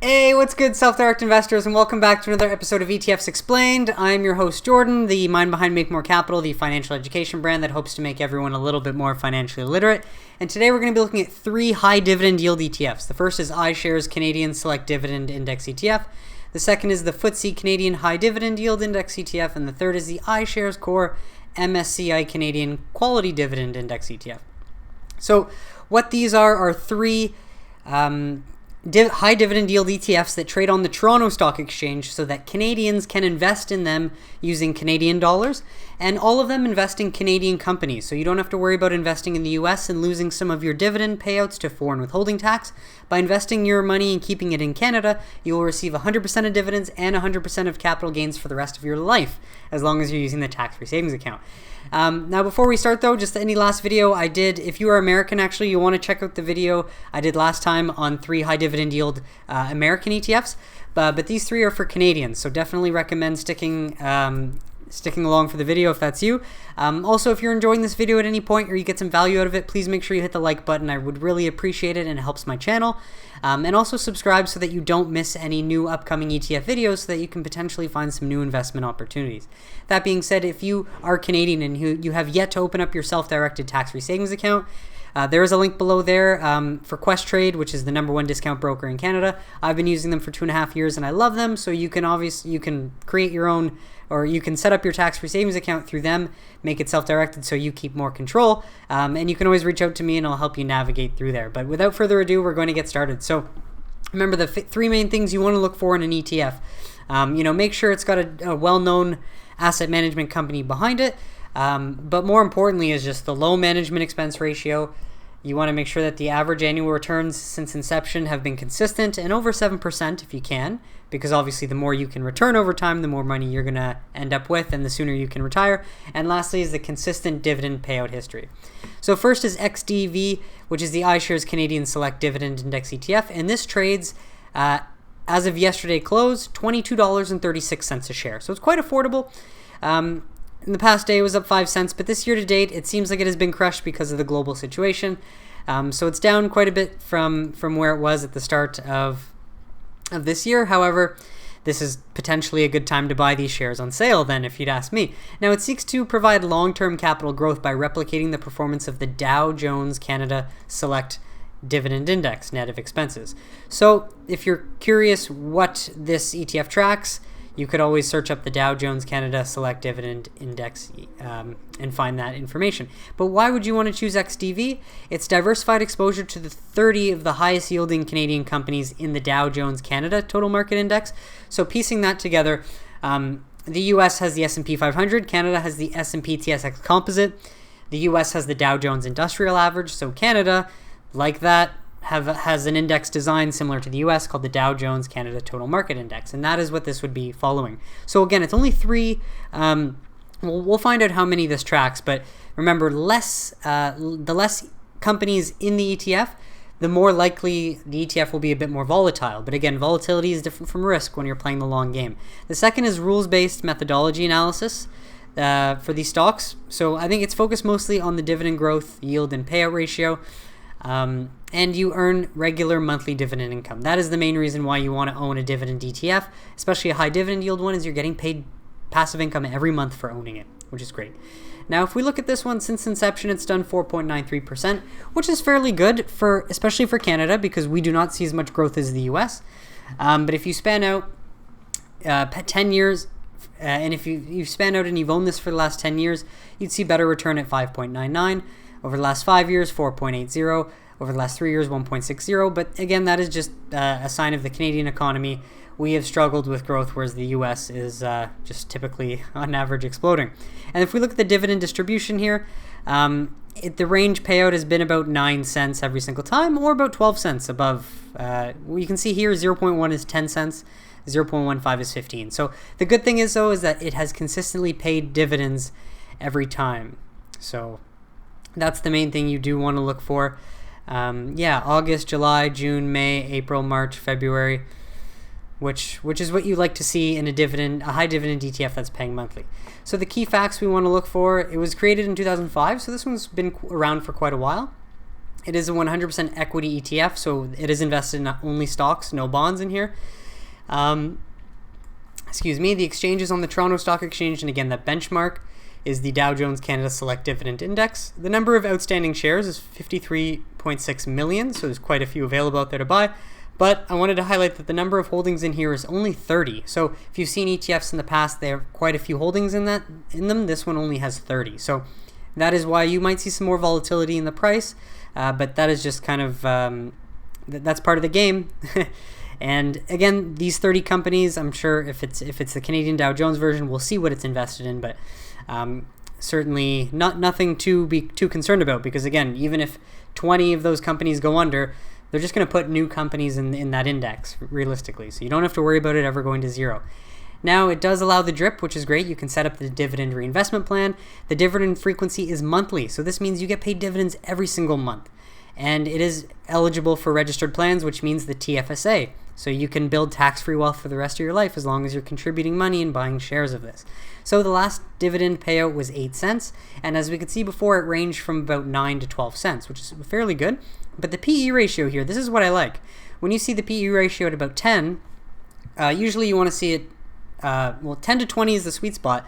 Hey, what's good, self-direct investors, and welcome back to another episode of ETFs Explained. I'm your host, Jordan, the mind behind MakeMoreCapital, the financial education brand that hopes to make everyone a little bit more financially literate. And today we're going to be looking at three high dividend yield ETFs. The first is iShares Canadian Select Dividend Index ETF. The second is the FTSE Canadian High Dividend Yield Index ETF. And the third is the iShares Core MSCI Canadian Quality Dividend Index ETF. So what these are three high dividend yield ETFs that trade on the Toronto Stock Exchange so that Canadians can invest in them using Canadian dollars, and all of them invest in Canadian companies. So you don't have to worry about investing in the US and losing some of your dividend payouts to foreign withholding tax. By investing your money and keeping it in Canada, you will receive 100% of dividends and 100% of capital gains for the rest of your life, as long as you're using the tax-free savings account. Now, before we start though, just any last video I did, if you are American, actually, you want to check out the video I did last time on three high dividend yield American ETFs, but these three are for Canadians, so definitely recommend sticking along for the video if that's you. Also, if you're enjoying this video at any point or you get some value out of it, please make sure you hit the like button. I would really appreciate it, and it helps my channel. And also subscribe so that you don't miss any new upcoming ETF videos, so that you can potentially find some new investment opportunities. That being said, if you are Canadian and you have yet to open up your self-directed tax-free savings account, there is a link below there for Questrade, which is the #1 discount broker in Canada. I've been using them for 2.5 years and I love them. So you can create your own, or you can set up your tax-free savings account through them, make it self-directed so you keep more control. And you can always reach out to me and I'll help you navigate through there. But without further ado, we're going to get started. So remember the three main things you want to look for in an ETF. Make sure it's got a well-known asset management company behind it. But more importantly is just the low management expense ratio. You want to make sure that the average annual returns since inception have been consistent and over 7% if you can, because obviously the more you can return over time, the more money you're going to end up with and the sooner you can retire. And lastly is the consistent dividend payout history. So first is XDV, which is the iShares Canadian Select Dividend Index ETF, and this trades as of yesterday close, $22.36 a share. So it's quite affordable. In the past day, it was up 5 cents, but this year to date, it seems like it has been crushed because of the global situation. So it's down quite a bit from where it was at the start of this year. However, this is potentially a good time to buy these shares on sale then, if you'd ask me. Now, it seeks to provide long-term capital growth by replicating the performance of the Dow Jones Canada Select Dividend Index, net of expenses. So if you're curious what this ETF tracks, you could always search up the Dow Jones Canada Select Dividend Index and find that information. But why would you want to choose XDV? It's diversified exposure to the 30 of the highest yielding Canadian companies in the Dow Jones Canada Total Market Index. So piecing that together, the US has the S&P 500, Canada has the S&P TSX Composite, the US has the Dow Jones Industrial Average, so Canada, like that, has an index design similar to the US called the Dow Jones Canada Total Market Index, and that is what this would be following. So again, it's only three. We'll find out how many this tracks, but remember, the less companies in the ETF, the more likely the ETF will be a bit more volatile. But again, volatility is different from risk when you're playing the long game. The second is rules-based methodology analysis for these stocks. So I think it's focused mostly on the dividend growth, yield, and payout ratio. And you earn regular monthly dividend income. That is the main reason why you want to own a dividend ETF, especially a high dividend yield one, is you're getting paid passive income every month for owning it, which is great. Now, if we look at this one, since inception, it's done 4.93%, which is fairly good, especially for Canada, because we do not see as much growth as the US. But if you span out 10 years, and if you span out and you've owned this for the last 10 years, you'd see better return at 5.99. Over the last 5 years, 4.80. Over the last 3 years, 1.60. But again, that is just a sign of the Canadian economy. We have struggled with growth, whereas the US is just typically, on average, exploding. And if we look at the dividend distribution here, the range payout has been about 9 cents every single time, or about 12 cents above. You can see here 0.1 is 10 cents, 0.15 is 15. So the good thing is, though, is that it has consistently paid dividends every time. So that's the main thing you do want to look for. August, July, June, May, April, March, February, which is what you like to see in a high dividend ETF that's paying monthly. So the key facts we want to look for, it was created in 2005, so this one's been around for quite a while. It is a 100% equity ETF, so it is invested in only stocks, no bonds in here. Excuse me, the exchange is on the Toronto Stock Exchange, and again, that benchmark is the Dow Jones Canada Select Dividend Index. The number of outstanding shares is 53.6 million, so there's quite a few available out there to buy. But I wanted to highlight that the number of holdings in here is only 30. So if you've seen ETFs in the past, they have quite a few holdings in them. This one only has 30. So that is why you might see some more volatility in the price, but that is just kind of that's part of the game. And again, these 30 companies, I'm sure if it's the Canadian Dow Jones version, we'll see what it's invested in, but certainly nothing to be too concerned about, because again, even if 20 of those companies go under, they're just going to put new companies in that index realistically. So you don't have to worry about it ever going to zero. Now, it does allow the DRIP, which is great. You can set up the dividend reinvestment plan. The dividend frequency is monthly, so this means you get paid dividends every single month. And it is eligible for registered plans, which means the TFSA. So you can build tax-free wealth for the rest of your life as long as you're contributing money and buying shares of this. So the last dividend payout was 8 cents, and as we could see before, it ranged from about 9 to 12 cents, which is fairly good. But the PE ratio here, this is what I like. When you see the PE ratio at about 10, usually you want to see it, 10 to 20 is the sweet spot.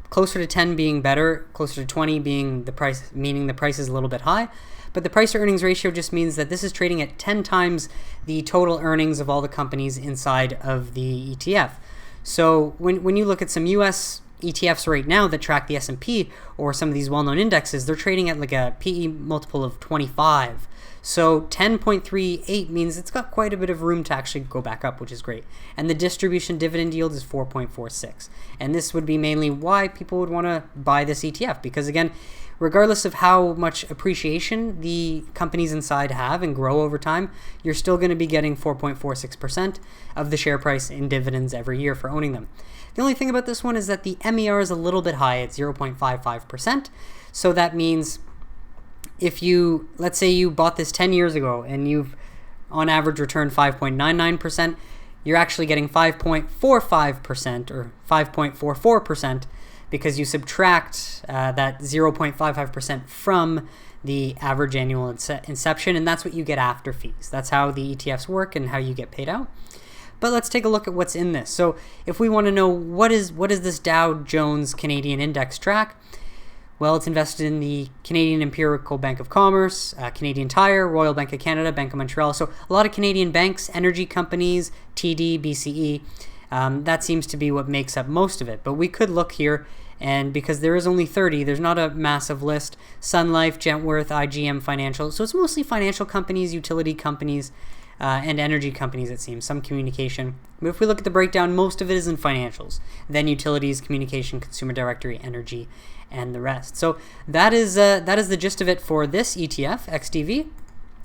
Closer to 10 being better, closer to 20 being the price, meaning the price is a little bit high. But the price to earnings ratio just means that this is trading at 10 times the total earnings of all the companies inside of the ETF. So when you look at some US ETFs right now that track the S&P or some of these well-known indexes, they're trading at like a PE multiple of 25. So 10.38 means it's got quite a bit of room to actually go back up, which is great. And the distribution dividend yield is 4.46. And this would be mainly why people would want to buy this ETF, because again, regardless of how much appreciation the companies inside have and grow over time, you're still going to be getting 4.46% of the share price in dividends every year for owning them. The only thing about this one is that the MER is a little bit high at 0.55%. So that means if you, let's say you bought this 10 years ago and you've on average returned 5.99%, you're actually getting 5.45% or 5.44% because you subtract that 0.55% from the average annual inception, and that's what you get after fees. That's how the ETFs work and how you get paid out. But let's take a look at what's in this. So if we want to know what is this Dow Jones Canadian Index track, well, it's invested in the Canadian Imperial Bank of Commerce, Canadian Tire, Royal Bank of Canada, Bank of Montreal. So a lot of Canadian banks, energy companies, TD, BCE. That seems to be what makes up most of it. But we could look here, and because there is only 30, there's not a massive list. Sun Life, Gentworth, IGM Financial. So it's mostly financial companies, utility companies, and energy companies, it seems, some communication. But if we look at the breakdown, most of it is in financials, then utilities, communication, consumer directory, energy, and the rest. So that is the gist of it for this ETF, XDV.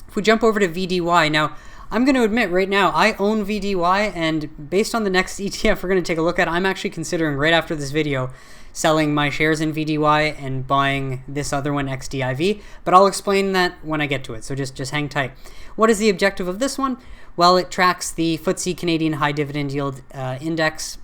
If we jump over to VDY, now I'm going to admit right now I own VDY, and based on the next ETF we're going to take a look at, I'm actually considering right after this video selling my shares in VDY and buying this other one, XDIV, but I'll explain that when I get to it, so just hang tight. What is the objective of this one? Well, it tracks the FTSE Canadian High Dividend Yield Index,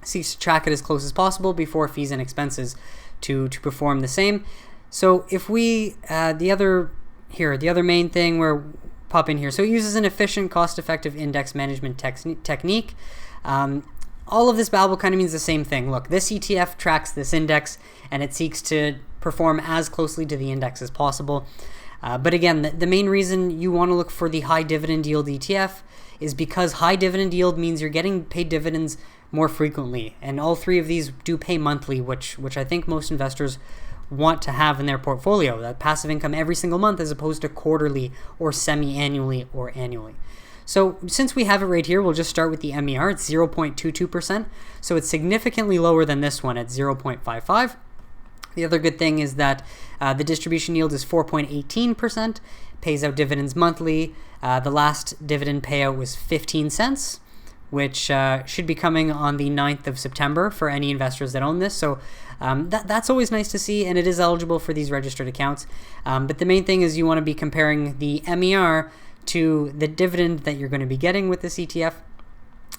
seeks to track it as close as possible before fees and expenses to perform the same. So if we, the other main thing we're pop in here, so it uses an efficient, cost-effective index management technique. All of this babble kind of means the same thing. Look, this ETF tracks this index, and it seeks to perform as closely to the index as possible. But again, the main reason you want to look for the high dividend yield ETF is because high dividend yield means you're getting paid dividends more frequently. And all three of these do pay monthly, which I think most investors want to have in their portfolio, that passive income every single month as opposed to quarterly or semi-annually or annually. So since we have it right here, we'll just start with the MER. It's 0.22%, so it's significantly lower than this one at 0.55. The other good thing is that the distribution yield is 4.18%, pays out dividends monthly. The last dividend payout was 15 cents, which should be coming on the 9th of September for any investors that own this. So that's always nice to see, and it is eligible for these registered accounts. But the main thing is you want to be comparing the MER to the dividend that you're going to be getting with this ETF.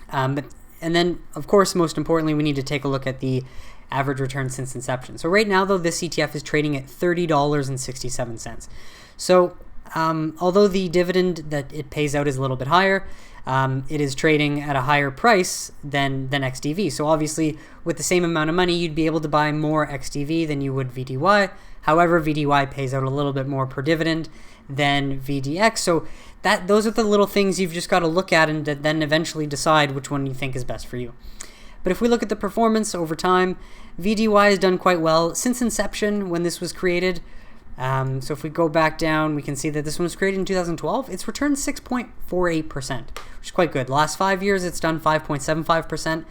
And then, of course, most importantly, we need to take a look at the average return since inception. So right now, though, this ETF is trading at $30.67. So although the dividend that it pays out is a little bit higher, it is trading at a higher price than XDV. So obviously, with the same amount of money, you'd be able to buy more XDV than you would VDY. However, VDY pays out a little bit more per dividend than VDX. So those are the little things you've just got to look at and then eventually decide which one you think is best for you. But if we look at the performance over time, VDY has done quite well since inception when this was created. So if we go back down, we can see that this one was created in 2012. It's returned 6.48%, which is quite good. The last 5 years, it's done 5.75%.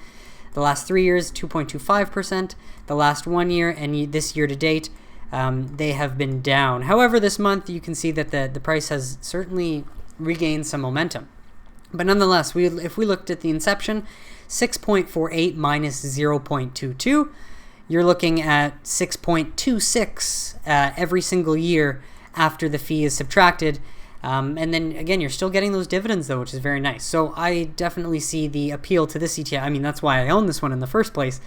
The last 3 years, 2.25%. The last 1 year and this year to date, they have been down. However, this month, you can see that the price has certainly regained some momentum. But nonetheless, if we looked at the inception, 6.48 minus 0.22, you're looking at 6.26 every single year after the fee is subtracted. And then again, you're still getting those dividends though, which is very nice. So I definitely see the appeal to this ETF. I mean, that's why I own this one in the first place,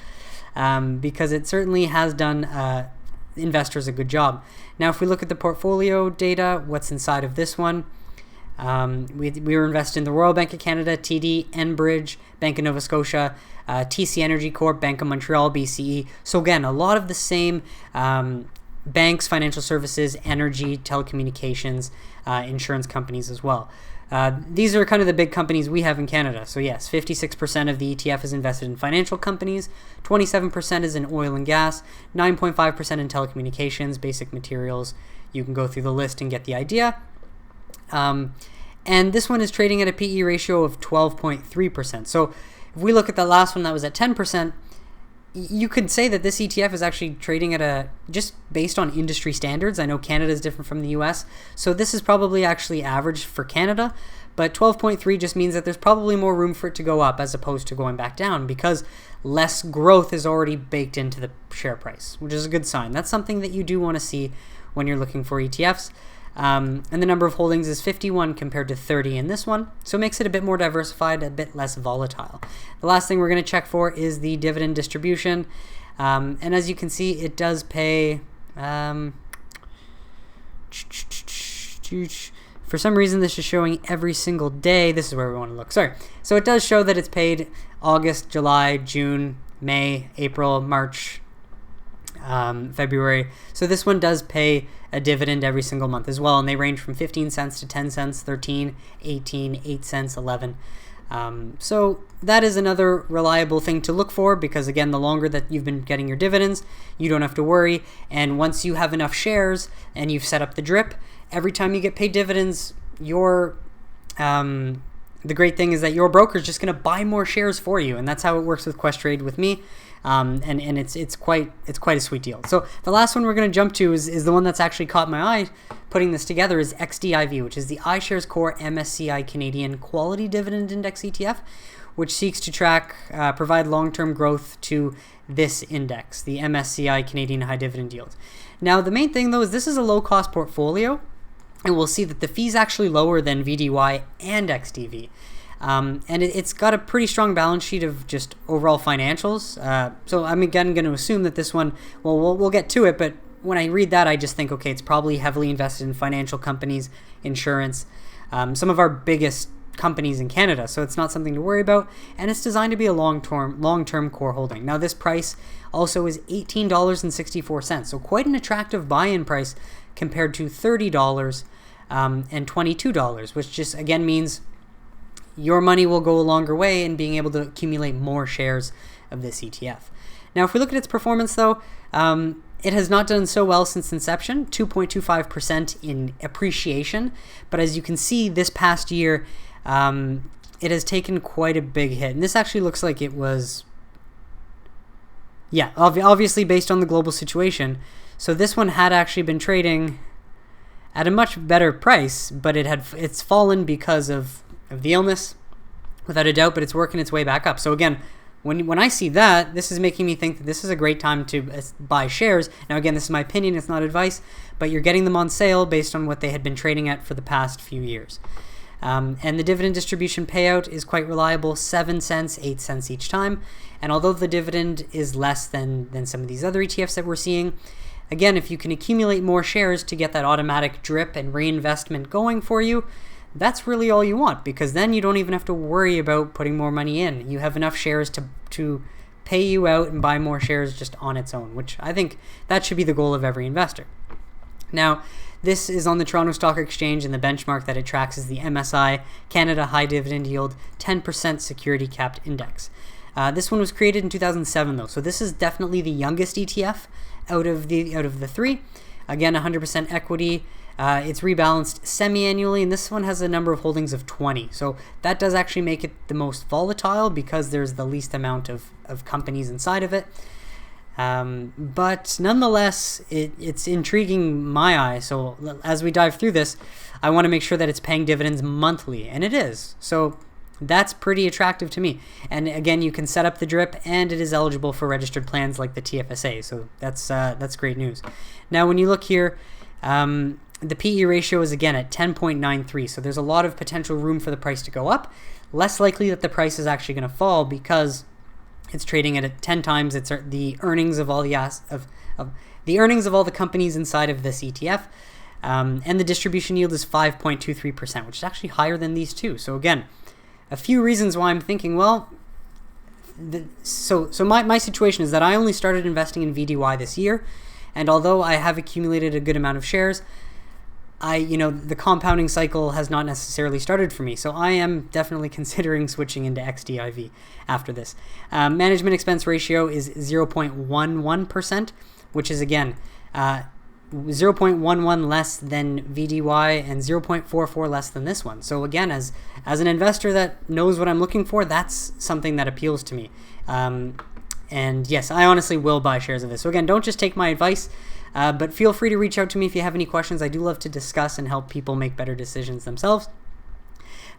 because it certainly has done investors a good job. Now, if we look at the portfolio data, what's inside of this one? We were invested in the Royal Bank of Canada, TD, Enbridge, Bank of Nova Scotia, TC Energy Corp, Bank of Montreal, BCE. So again, a lot of the same banks, financial services, energy, telecommunications, insurance companies as well. These are kind of the big companies we have in Canada. So yes, 56% of the ETF is invested in financial companies, 27% is in oil and gas, 9.5% in telecommunications, basic materials. You can go through the list and get the idea. And this one is trading at a PE ratio of 12.3%. So if we look at the last one that was at 10%, you could say that this ETF is actually trading at just based on industry standards. I know Canada is different from the US, so this is probably actually average for Canada, but 12.3 just means that there's probably more room for it to go up as opposed to going back down because less growth is already baked into the share price, which is a good sign. That's something that you do want to see when you're looking for ETFs. And the number of holdings is 51 compared to 30 in this one, so it makes it a bit more diversified, a bit less volatile. The last thing we're going to check for is the dividend distribution, and as you can see, it does pay, for some reason this is showing every single day. This is where we want to look, sorry. So it does show that it's paid August, July, June, May, April, March, February. So this one does pay a dividend every single month as well, and they range from 15 cents to 10 cents, 13, 18, 8 cents, 11. So that is another reliable thing to look for because, again, the longer that you've been getting your dividends, you don't have to worry. And once you have enough shares and you've set up the drip, every time you get paid dividends, the great thing is that your broker is just going to buy more shares for you, and that's how it works with Questrade with me. And it's quite a sweet deal. So the last one we're going to jump to is the one that's actually caught my eye putting this together is XDIV, which is the iShares Core MSCI Canadian Quality Dividend Index ETF, which seeks to provide long-term growth to this index, the MSCI Canadian High Dividend Yield. Now, the main thing though is this is a low-cost portfolio, and we'll see that the fee's actually lower than VDY and XDV. And it's got a pretty strong balance sheet of just overall financials. So I'm again going to assume that this one, well, we'll get to it, but when I read that, I just think, okay, it's probably heavily invested in financial companies, insurance, some of our biggest companies in Canada. So it's not something to worry about, and it's designed to be a long-term core holding. Now, this price also is $18.64, so quite an attractive buy-in price compared to $30 and $22, which just again means your money will go a longer way in being able to accumulate more shares of this ETF. Now, if we look at its performance, though, it has not done so well since inception, 2.25% in appreciation. But as you can see, this past year, it has taken quite a big hit. And this actually looks like it was, obviously based on the global situation. So this one had actually been trading at a much better price, but it's fallen because of the illness, without a doubt, but it's working its way back up. So again, when I see that, this is making me think that this is a great time to buy shares. Now again, this is my opinion, it's not advice, but you're getting them on sale based on what they had been trading at for the past few years. And the dividend distribution payout is quite reliable, 7 cents, 8 cents each time. And although the dividend is less than some of these other ETFs that we're seeing, again, if you can accumulate more shares to get that automatic drip and reinvestment going for you, that's really all you want, because then you don't even have to worry about putting more money in. You have enough shares to pay you out and buy more shares just on its own, which I think that should be the goal of every investor. Now, this is on the Toronto Stock Exchange, and the benchmark that it tracks is the MSCI Canada High Dividend Yield 10% Security Capped Index. This one was created in 2007 though, so this is definitely the youngest ETF out of the three. Again, 100% equity. It's rebalanced semi-annually, and this one has a number of holdings of 20. So that does actually make it the most volatile because there's the least amount of companies inside of it. But nonetheless, it's intriguing my eye. So as we dive through this, I want to make sure that it's paying dividends monthly, and it is. So that's pretty attractive to me. And again, you can set up the drip, and it is eligible for registered plans like the TFSA. So that's great news. Now, when you look here, the PE ratio is again at 10.93. So there's a lot of potential room for the price to go up. Less likely that the price is actually going to fall because it's trading at 10 times the earnings of all the earnings of all the companies inside of this ETF, and the distribution yield is 5.23%, which is actually higher than these two. So again, a few reasons why I'm thinking, well, so my situation is that I only started investing in VDY this year, and although I have accumulated a good amount of shares, the compounding cycle has not necessarily started for me. So I am definitely considering switching into XDIV after this. Management expense ratio is 0.11%, which is again 0.11 less than VDY and 0.44 less than this one. So again, as an investor that knows what I'm looking for, that's something that appeals to me. And yes, I honestly will buy shares of this. So again, don't just take my advice. But feel free to reach out to me if you have any questions. I do love to discuss and help people make better decisions themselves.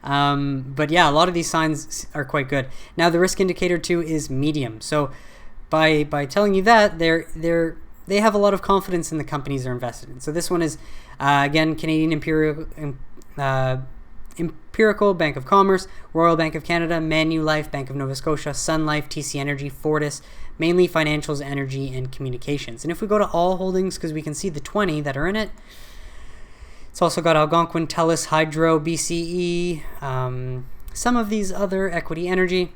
But yeah, a lot of these signs are quite good. Now, the risk indicator too is medium. So by telling you that, they have a lot of confidence in the companies they're invested in. So this one is again Canadian Empirical, Bank of Commerce, Royal Bank of Canada, Manulife, Bank of Nova Scotia, Sun Life, TC Energy, Fortis, mainly financials, energy, and communications. And if we go to all holdings, because we can see the 20 that are in it, it's also got Algonquin, TELUS, Hydro, BCE, some of these other equity energy,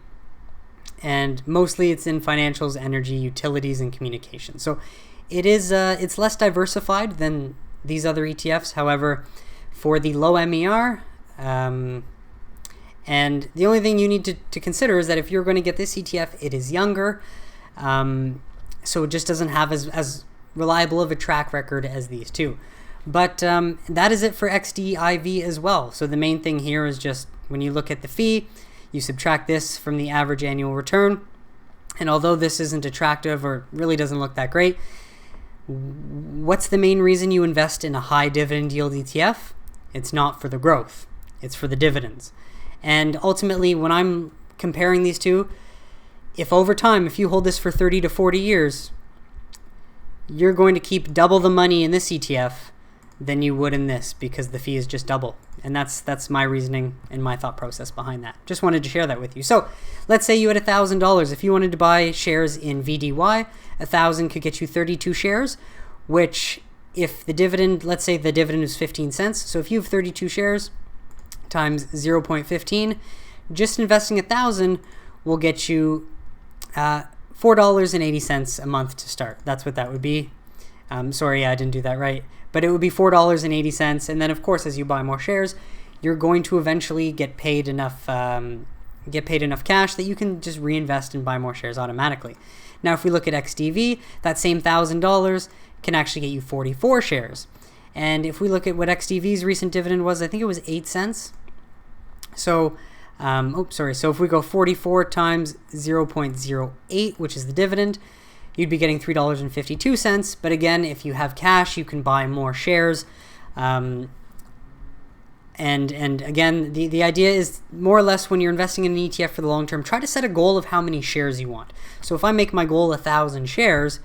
and mostly it's in financials, energy, utilities, and communications. So it is it's less diversified than these other ETFs. However, for the low MER, and the only thing you need to consider is that if you're going to get this ETF, it is younger, so it just doesn't have as reliable of a track record as these two. But that is it for XDIV as well. So the main thing here is just when you look at the fee, you subtract this from the average annual return. And although this isn't attractive or really doesn't look that great, what's the main reason you invest in a high dividend yield ETF? It's not for the growth. It's for the dividends. And ultimately, when I'm comparing these two, if over time, if you hold this for 30 to 40 years, you're going to keep double the money in this ETF than you would in this, because the fee is just double. And that's my reasoning and my thought process behind that. Just wanted to share that with you. So let's say you had $1,000. If you wanted to buy shares in VDY, 1,000 could get you 32 shares, which if the dividend, let's say the dividend is 15 cents. So if you have 32 shares times 0.15, just investing 1,000 will get you $4.80 a month to start. That's what that would be. Sorry, I didn't do that right. But it would be $4.80. And then, of course, as you buy more shares, you're going to eventually get paid enough cash that you can just reinvest and buy more shares automatically. Now, if we look at XDV, that same $1,000 can actually get you 44 shares. And if we look at what XDV's recent dividend was, I think it was 8 cents. So, so if we go 44 times 0.08, which is the dividend, you'd be getting $3.52. But again, if you have cash, you can buy more shares. And again, the idea is more or less when you're investing in an ETF for the long term, try to set a goal of how many shares you want. So if I make my goal 1,000 shares,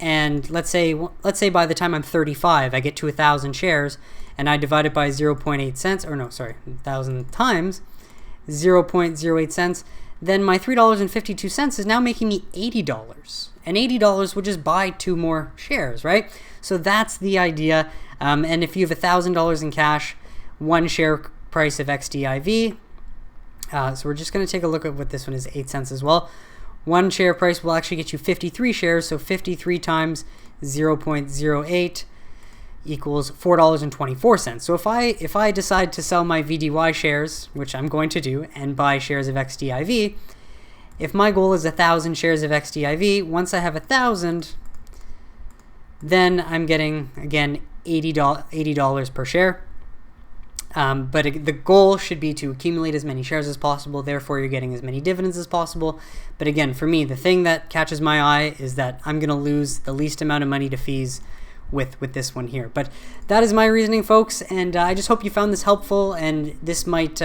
and let's say by the time I'm 35, I get to 1,000 shares, and I divide it by 0.8 cents, or no, sorry, 1,000 times 0.08 cents, then my $3.52 is now making me $80. And $80 would just buy 2 more shares, right? So that's the idea. And if you have $1,000 in cash, 1 share price of XDIV. So we're just going to take a look at what this one is, 8 cents as well. 1 share price will actually get you 53 shares. So 53 times 0.08 equals $4.24. So if I decide to sell my VDY shares, which I'm going to do, and buy shares of XDIV, if my goal is 1,000 shares of XDIV, once I have 1,000, then I'm getting, again, $80 per share. But the goal should be to accumulate as many shares as possible. Therefore, you're getting as many dividends as possible. But again, for me, the thing that catches my eye is that I'm going to lose the least amount of money to fees with this one here. But that is my reasoning, folks. And I just hope you found this helpful, and this might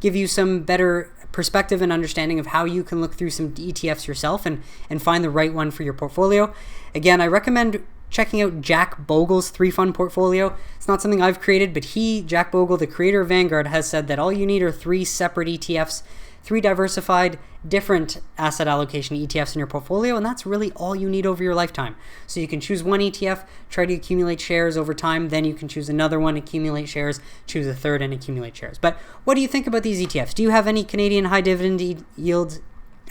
give you some better perspective and understanding of how you can look through some ETFs yourself and find the right one for your portfolio. Again, I recommend checking out Jack Bogle's 3-fund portfolio. It's not something I've created, but Jack Bogle, the creator of Vanguard, has said that all you need are 3 separate ETFs, 3 diversified, different asset allocation ETFs in your portfolio, and that's really all you need over your lifetime. So you can choose one ETF, try to accumulate shares over time, then you can choose another one, accumulate shares, choose a third, and accumulate shares. But what do you think about these ETFs? Do you have any Canadian high dividend yield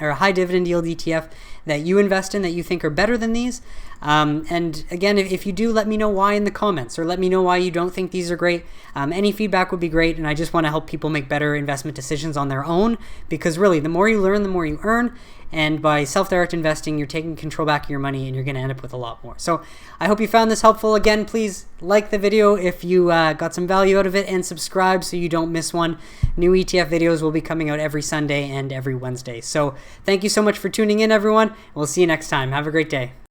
or a high dividend yield ETF that you invest in that you think are better than these? And again, if you do, let me know why in the comments, or let me know why you don't think these are great. Any feedback would be great, and I just want to help people make better investment decisions on their own, because really, the more you learn, the more you earn, and by self-direct investing, you're taking control back of your money, and you're going to end up with a lot more. So I hope you found this helpful. Again, please like the video if you got some value out of it, and subscribe so you don't miss one. New ETF videos will be coming out every Sunday and every Wednesday. So thank you so much for tuning in, everyone. We'll see you next time. Have a great day.